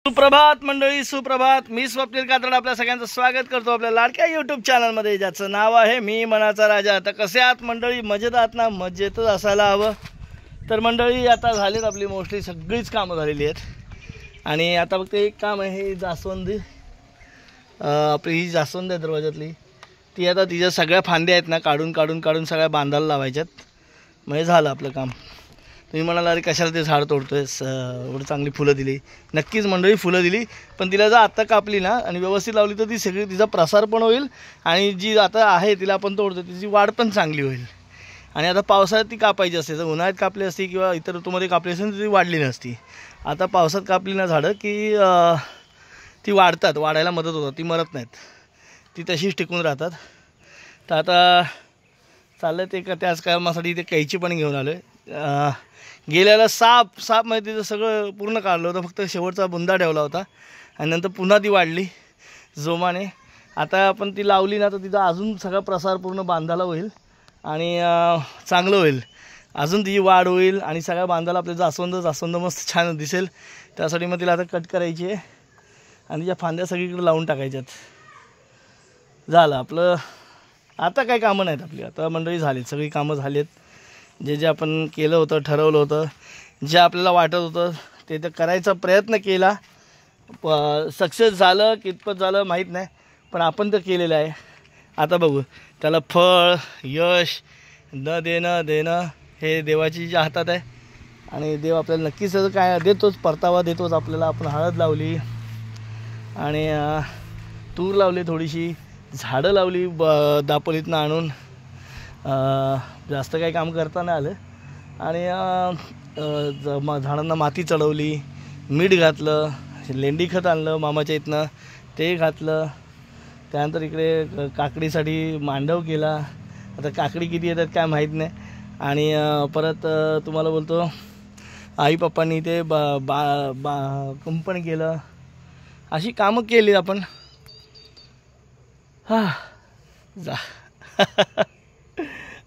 सुप्रभात मंडळी, सुप्रभात. मी स्वप्नील कातड आपल्या सगळ्यांचं स्वागत करतो आपल्या लाडक्या यूट्यूब चॅनलमध्ये, ज्याचं नाव आहे मी मनाचा राजा. आता कसे आहात मंडळी? मजेत आहात ना? मजेतच असायला हवं. तर मंडळी आता झालीत आपली मोस्टली सगळीच कामं झालेली आहेत आणि आता फक्त एक काम आहे, ही जास्वंदी आपली ही जास्वंद आहे दरवाजातली, ती आता तिच्या सगळ्या फांद्या आहेत ना काढून सगळ्या बांधायला लावायच्यात. म्हणजे झालं आपलं काम. तुम्ही म्हणाला अरे कशाला ते झाड तोडतोयस, एवढं चांगली फुलं दिली. नक्कीच मंडळी फुलं दिली, पण तिला जर आत्ता कापली ना आणि व्यवस्थित लावली तर ती सगळी तिचा प्रसार पण होईल आणि जी आता आहे तिला आपण तोडतो तिची वाढ पण चांगली होईल. आणि आता पावसाळ्यात ती कापायची असते, जर उन्हाळ्यात कापली असती किंवा इतर ऋतूमध्ये कापली असती तर ती वाढली नसती. आता पावसात कापली ना झाडं की ती वाढतात, वाढायला मदत होतात, ती मरत नाहीत, ती तशीच टिकून राहतात. तर आता चाललं ते का त्याच कामासाठी ते कैची पण घेऊन आलो आहे. गेल्याला साप म्हणजे तिचं सगळं पूर्ण काढलं होतं, फक्त शेवटचा बुंदा ठेवला होता आणि नंतर पुन्हा ती वाढली जोमाने. आता आपण ती लावली ना तर तिचा अजून सगळा प्रसार पूर्ण बांधाला होईल आणि चांगलं होईल, अजून तिची वाढ होईल आणि सगळ्या बांधाला आपल्या जास्वंद मस्त छान दिसेल. त्यासाठी मग तिला आता कट करायची आहे आणि तिच्या फांद्या सगळीकडे लावून टाकायच्यात. झालं आपलं. आता काही कामं नाहीत आपली, आता मंडळी झालीत, सगळी कामं झालीत. जे आपण केलं होतं, ठरवलं होतं, जे आपल्याला वाटत होतं ते तर करायचा प्रयत्न केला. सक्सेस झालं कितपत झालं माहीत नाही, पण आपण तर केलेलं आहे. आता बघू त्याला फळ यश न देणं हे देवाची ज्या हातात आहे आणि देव आपल्याला नक्कीच काय देतोच, परतावा देतोच आपल्याला. आपण हळद लावली आणि तूर लावली, थोडीशी झाडं लावली दापोलीतनं आणून. जास्त काही काम करता नाही आलं आणि झाडांना माती चढवली, मीठ घातलं, लेंडी खत आणलं मामाच्या इथनं ते घातलं. त्यानंतर इकडे काकडीसाठी मांडव केला. आता काकडी किती येतात काय माहीत नाही. आणि परत तुम्हाला बोलतो आई पप्पांनी ते कुंपण केलं. अशी कामं केली आपण. जा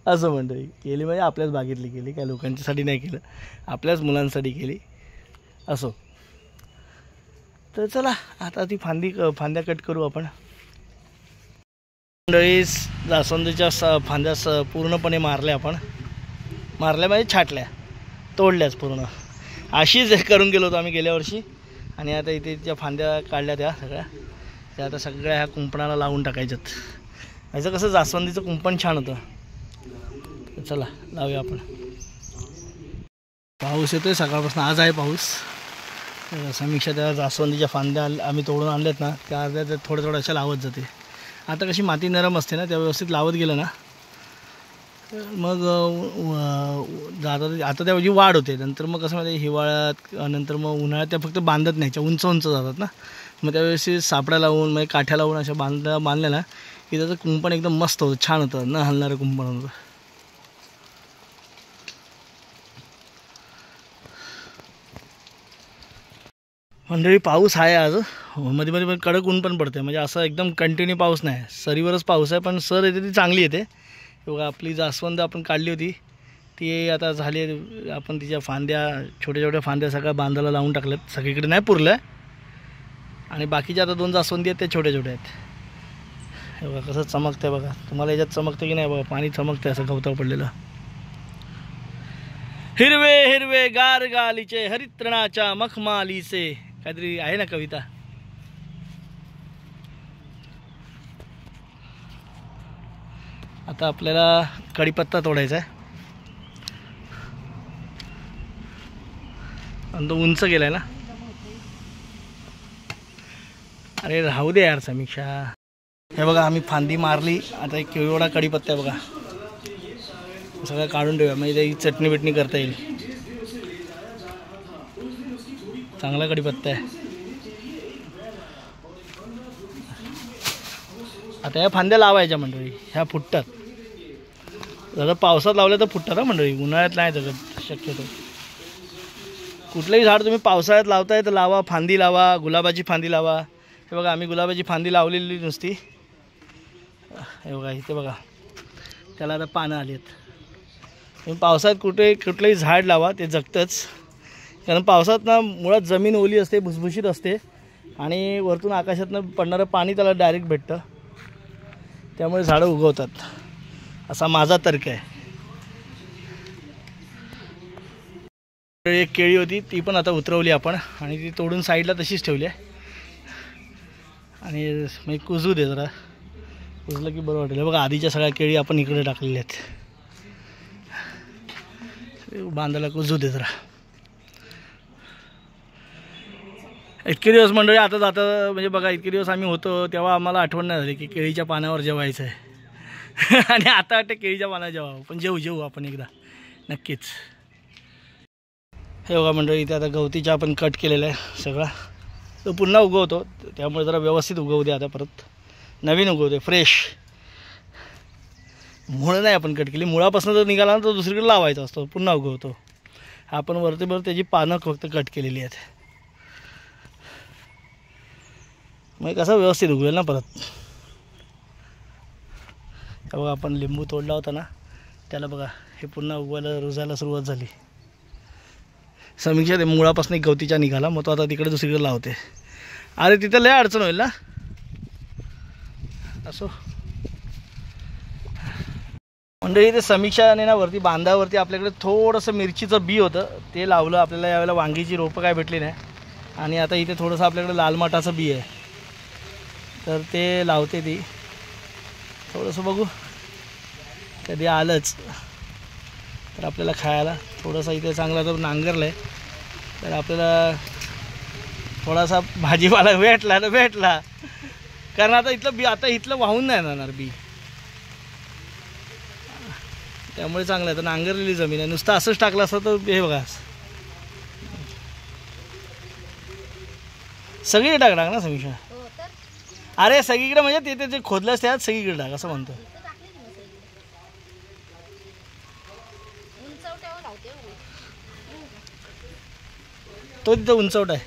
असं मंडळी केली, म्हणजे आपल्याच बागेतली केली, काय लोकांच्यासाठी नाही केलं, आपल्याच मुलांसाठी केली. असो. तर चला आता ती फांद्या कट करू आपण. मंडळी जास्वंदीच्या फांद्या पूर्णपणे मारल्या आपण. मारल्या म्हणजे छाटल्या, तोडल्याच पूर्ण. अशीच करून गेलो होतो आम्ही गेल्या वर्षी. आणि आता इथे ज्या फांद्या काढल्या त्या आता सगळ्या ह्या कुंपणाला लावून टाकायच्यात. याचं कसं जास्वंदीचं कुंपण छान होतं. चला लावूया आपण. पाऊस येतोय सकाळपासून, आज आहे पाऊस. समीक्षा त्या जास्वंदीच्या फांद्या आम्ही तोडून आणल्यात ना, त्या अर्ध्या थोड्या अशा लावत जाते. आता कशी माती नरम असते ना, त्या व्यवस्थित लावत गेलं ना मग आता त्याची वाढ होते. नंतर मग कसं माहिती, हिवाळ्यात नंतर मग उन्हाळ्यात त्या फक्त बांधत नाही, उंच जातात ना, मग त्यावेळेस सापड्या लावून म्हणजे काठ्या लावून अशा बांधल्या ना की त्याचं कुंपण एकदम मस्त होतं, छान होतं, न हलणारं कुंपण होतं. मंडळी पाऊस आहे आज, मध्ये मध्ये कडक ऊन पण पडते, म्हणजे असं एकदम कंटिन्यू पाऊस नाही, सरीवरच पाऊस आहे. पण सर येते ती चांगली येते. बघा आपली जास्वंद आपण काढली होती ती आता झाली. आपण तिच्या फांद्या छोट्या फांद्या सगळ्या बांधायला लावून टाकल्यात, सगळीकडे नाही पुरलं. आणि बाकीच्या आता 2 जास्वंदी आहेत, त्या छोट्या आहेत. हे बघा कसं चमकतं आहे, बघा तुम्हाला याच्यात चमकतं की नाही, बघा पाणी चमकतं असं गवतावर पडलेलं. हिरवे हिरवे गार गालीचे हरितृणाच्या मखमालीचे, काहीतरी आहे ना कविता. आता आपल्याला कढीपत्ता तोडायचा आहे आणि तो उंच गेलाय ना. अरे राहू दे यार समीक्षा. हे बघा आम्ही फांदी मारली. आता एक केवढा कढीपत्ता आहे बघा, सगळं काढून ठेवूया म्हणजे त्याची चटणी बिटणी करता येईल. चांगला कढीपत्ता आहे. आता ह्या फांद्या लावायच्या मंडळी, ह्या फुटतात. जर पावसात लावल्या तर फुटतात ना मंडळी, उन्हाळ्यात नाही जगत शक्यतो. कुठलंही झाड तुम्ही पावसाळ्यात लावताय तर लावा, फांदी लावा, गुलाबाची फांदी लावा. हे बघा आम्ही गुलाबाची फांदी लावलेली नुसती. हे बघा इथे बघा, त्याला आता पानं आली आहेत. तुम्ही पावसाळ्यात कुठलंही झाड लावा, ते जगतंच. कारण पावसात ना मुळात जमीन ओली असते, भुसभुशीत असते आणि वरतून आकाशातनं पडणारं पाणी त्याला डायरेक्ट भेटतं, त्यामुळे झाडं उगवतात, असा माझा तर्क आहे. एक केळी होती ती पण आता उतरवली आपण आणि ती तोडून साईडला तशीच ठेवली आहे. आणि मग कुजू दे, जरा कुजलं की बरं वाटेल. बघा आधीच्या सगळ्या केळी आपण इकडे टाकलेल्या आहेत, बांधायला कुजू दे जरा. इतके दिवस मंडळी आता जातं म्हणजे बघा, इतके दिवस आम्ही होतो तेव्हा आम्हाला आठवण नाही झाली की केळीच्या पानावर जेवायचं आहे. आणि आता वाटतं केळीच्या पानावर जेवावं, पण जेवू आपण एकदा नक्कीच. हे बघा मंडळी, इथे आता गवतीच्या आपण कट केलेला आहे सगळा, तो पुन्हा उगवतो, त्यामुळे जरा व्यवस्थित उगवू दे. आता परत नवीन उगवते फ्रेश. मुळं नाही आपण कट केली, मुळापासून जर निघाला ना तर दुसरीकडे लावायचा असतो, पुन्हा उगवतो. आपण वरती त्याची पानं फक्त कट केलेली आहेत, मग कसं व्यवस्थित उगवेल ना परत. बघा आपण लिंबू तोडला होता ना, त्याला बघा हे पुन्हा उगवायला रुजायला सुरुवात झाली. समीक्षा ते मुळापासून एक गवतीच्या निघाला, मग तो आता तिकडे दुसरीकडे लावते. अरे तिथं लय अडचण होईल ना. असो मंडळी, ते समीक्षाने ना वरती बांधावरती आपल्याकडे थोडंसं मिरचीचं बी होतं, ते लावलं. आपल्याला यावेळेला वांगीची रोपं काय भेटली नाही. आणि आता इथे थोडंसं आपल्याकडे लाल माठाचं बी आहे, तर ते लावते ती. थोडंसं बघू कधी आलंच तर आपल्याला खायला. थोडंसं इथे चांगला जर नांगरलं आहे तर आपल्याला थोडासा भाजीपाला भेटला तर भेटला. कारण आता इथलं बी आता इथलं वाहून नाही जाणार बी, त्यामुळे चांगलं आहे. तर नांगरलेली जमीन आहे, नुसतं असंच टाकलं असतं तर हे बघा सगळीकडे टाक ना समीक्षा. अरे सगळीकडे म्हणजे ते खोदलंच त्यात सगळीकडे टाक असं म्हणतो. तो तिथं उंचवट आहे.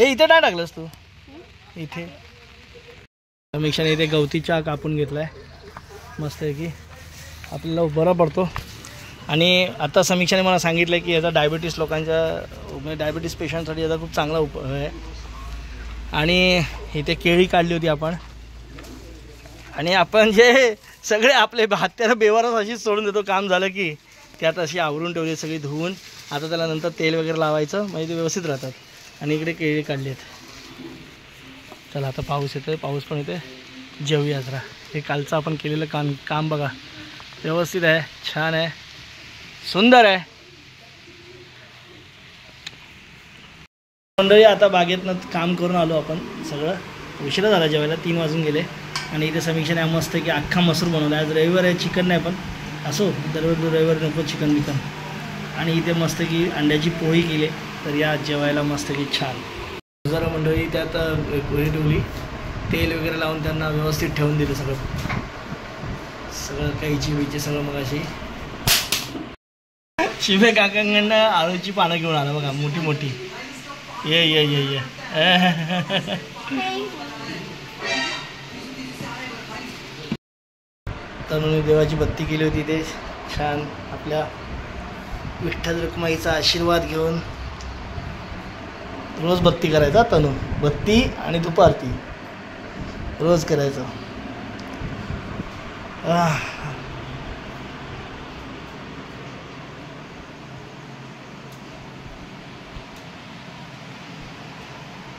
इथे काय टाकलंस तू? इथे समीक्षाने इथे गवती चहा कापून घेतलाय मस्त आहे की आपल्याला बरा पडतो. आणि आता समीक्षाने मला सांगितलं की याचा डायबिटीस लोकांच्या म्हणजे डायबिटीस पेशंटसाठी याचा खूप चांगला उपाय आहे. आणि इथे केळी काढली होती आपण, आणि आपण जे सगळे आपले हत्यारं बेवारच अशीच सोडून देतो, काम झालं की त्यात अशी आवरून ठेवली सगळी धुवून. आता त्याला नंतर तेल वगैरे लावायचं म्हणजे ते व्यवस्थित राहतात. आणि इकडे केळी काढली आहेत. चला आता पाऊस येतो, पाऊस पण येते, जेवूया जरा. हे कालचं आपण केलेलं काम बघा व्यवस्थित आहे, छान आहे, सुंदर आहे. मंडळी आता बागेतनं काम करून आलो आपण, सगळं उशिरा झाला जेवायला, 3 वाजून गेले. आणि इथे समीक्षाने मस्त की अख्खा मसूर बनवला. आज रविवार आहे, चिकन नाही पण असो, दररोज रविवार नको चिकन बिकन. आणि इथे मस्त की अंड्याची पोळी केली, तर या जेवायला मस्त की छान. जरा मंडळी त्यात पोळी ठेवली, तेल वगैरे लावून त्यांना व्यवस्थित ठेवून दिलं सगळं कैची बिची सगळं. मग अशी शिवे काकांकडनं आळूची पानं घेऊन आला बघा, मोठी मोठी. ये ये ये ये तनुने देवाची बत्ती केली होती, ते छान आपल्या विठ्ठल रखुमाईचा आशीर्वाद घेऊन रोज बत्ती करायचा. तनु बत्ती आणि दुपारती रोज करायचं.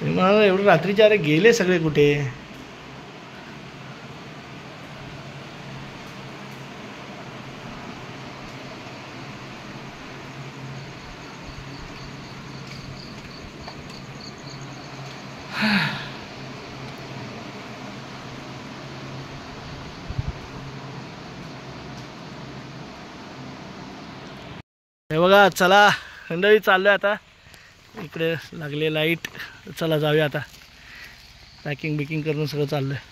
मला एवढं रात्रीच्या अरे गेले सगळे कुठे. हे बघा, चला मंडळी चाललोय आता. इकडे लागले लाईट, चला जाऊया आता. पॅकिंग बिकिंग करून सगळं चाललं आहे.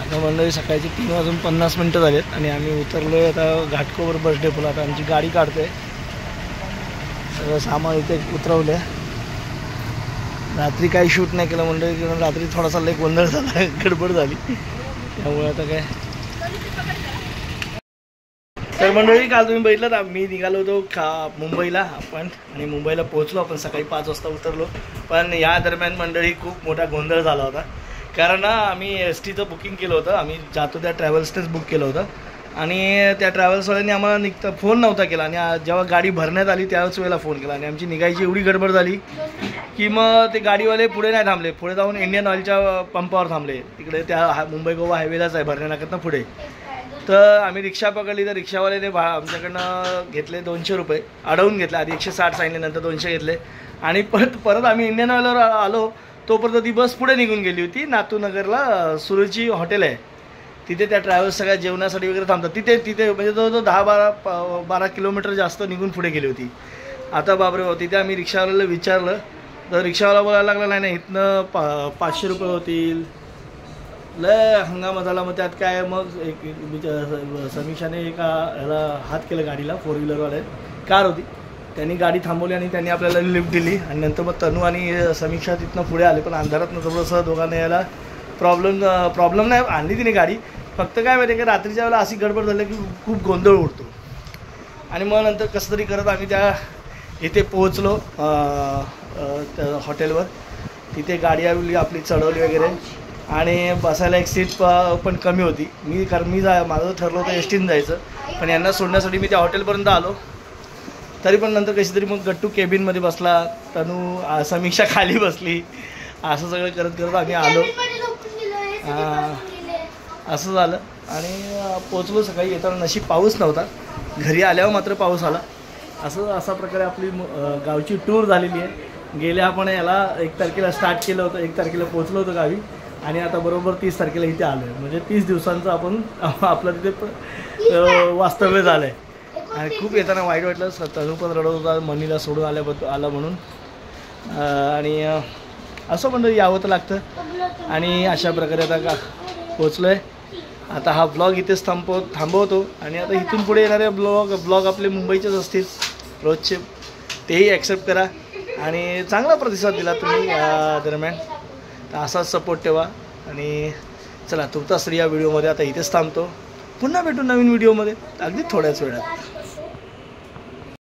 आता मंडळी सकाळची 3:50 झालेत आणि आम्ही उतरलो आहे आता घाटकोपर बस डेपोला. आता आमची गाडी काढते, सगळं सामान इथे उतरवलं आहे. रात्री काही शूट नाही केलं मंडळी, कारण रात्री थोडासा लई गोंधळ झाला, गडबड झाली, त्यामुळे आता काय तर मंडळी काल तुम्ही बघितलं मी निघालो होतो मुंबईला आपण आणि मुंबईला पोहोचलो आपण सकाळी 5 वाजता उतरलो. पण या दरम्यान मंडळी खूप मोठा गोंधळ झाला होता कारण आम्ही STचं बुकिंग केलं होतं. आम्ही जातो त्या ट्रॅव्हल्सनेच बुक केलं होतं आणि त्या ट्रॅव्हल्सवाल्यांनी आम्हाला फोन नव्हता केला आणि जेव्हा गाडी भरण्यात आली त्याच वेळेला फोन केला आणि आमची निघायची एवढी गडबड झाली की मग ते गाडीवाले पुढे नाही थांबले. पुढे जाऊन इंडियन ऑइलच्या पंपावर थांबले. तिकडे त्या मुंबई गोवा हायवेलाच आहे भरण्यानाक्यातनं पुढे. तर आम्ही रिक्षा पकडली तर रिक्षावाल्याने आमच्याकडनं घेतले 200 रुपये अडवून घेतले. आधी 160 सांगितले नंतर 200 घेतले आणि परत आम्ही इंडियन ऑइलवर आलो तोपर्यंत ती बस पुढे निघून गेली होती. नातूनगरला सुरुची हॉटेल आहे तिथे त्या ट्रॅव्हल्स सगळ्या जेवणासाठी वगैरे थांबतात. तिथे म्हणजे जवळजवळ 10-12 किलोमीटर जास्त निघून पुढे गेली होती. आता बापरे तिथे आम्ही रिक्षावाल्याला विचारलं तर रिक्षावाला बोलायला लागला नाही इथनं 500 रुपये होतील. लय हंगामा झाला. मग त्यात काय मग समीक्षाने एका ह्याला हात केलं गाडीला 4 व्हीलरवाले कार होती त्यांनी गाडी थांबवली आणि त्यांनी आपल्याला लिफ्ट दिली आणि नंतर मग तनू आणि समीक्षा तिथनं पुढे आले. पण अंधारातनं थोडंसं दोघांना यायला प्रॉब्लेम नाही आणली तिने गाडी. फक्त काय माहिती आहे का रात्रीच्या वेळेला अशी गडबड झाली की खूप गोंधळ उडतो आणि मग नंतर कसं तरी करत आम्ही त्या इथे पोहोचलो हॉटेलवर. तिथे गाडी आपली चढवली वगैरे आणि बसायला एक सीट पण कमी होती. माझं ठरलं होतं STने जायचं पण यांना सोडण्यासाठी मी त्या हॉटेलपर्यंत आलो. तरी पण नंतर कशी तरी मग गट्टू केबिनमध्ये बसला तनू समीक्षा खाली बसली असं सगळं करत आम्ही आलो. असं झालं आणि पोचलो. सकाळी येताना नशीब पाऊस नव्हता. घरी आल्यावर मात्र पाऊस आला. अशा प्रकारे आपली गावची टूर झालेली आहे. गेल्या आपण याला 1 तारखेला स्टार्ट केलं होतं 1 तारखेला पोचलो होतो गावी आणि आता बरोबर 30 तारखेला इथे आलो आहे. म्हणजे 30 दिवसांचं आपण आपलं तिथे वास्तव्य झालं आहे आणि खूप येताना वाईट वाटलं. तनू पण रडत होता मनीला सोडून आला म्हणून आणि असं म्हणलं यावं तर लागतं आणि अशा प्रकारे आता पोचलो आहे. आता हा ब्लॉग इथेच थांबवतो आणि आता इथून पुढे येणारे ब्लॉग आपले मुंबईचेच असतील रोजचे तेही ॲक्सेप्ट करा आणि चांगला प्रतिसाद दिला तुम्ही दरम्यान. तर असाच सपोर्ट ठेवा आणि चला तुर्तास या व्हिडिओमध्ये आता इथेच थांबतो. पुन्हा भेटू नवीन व्हिडिओमध्ये अगदी थोड्याच वेळात.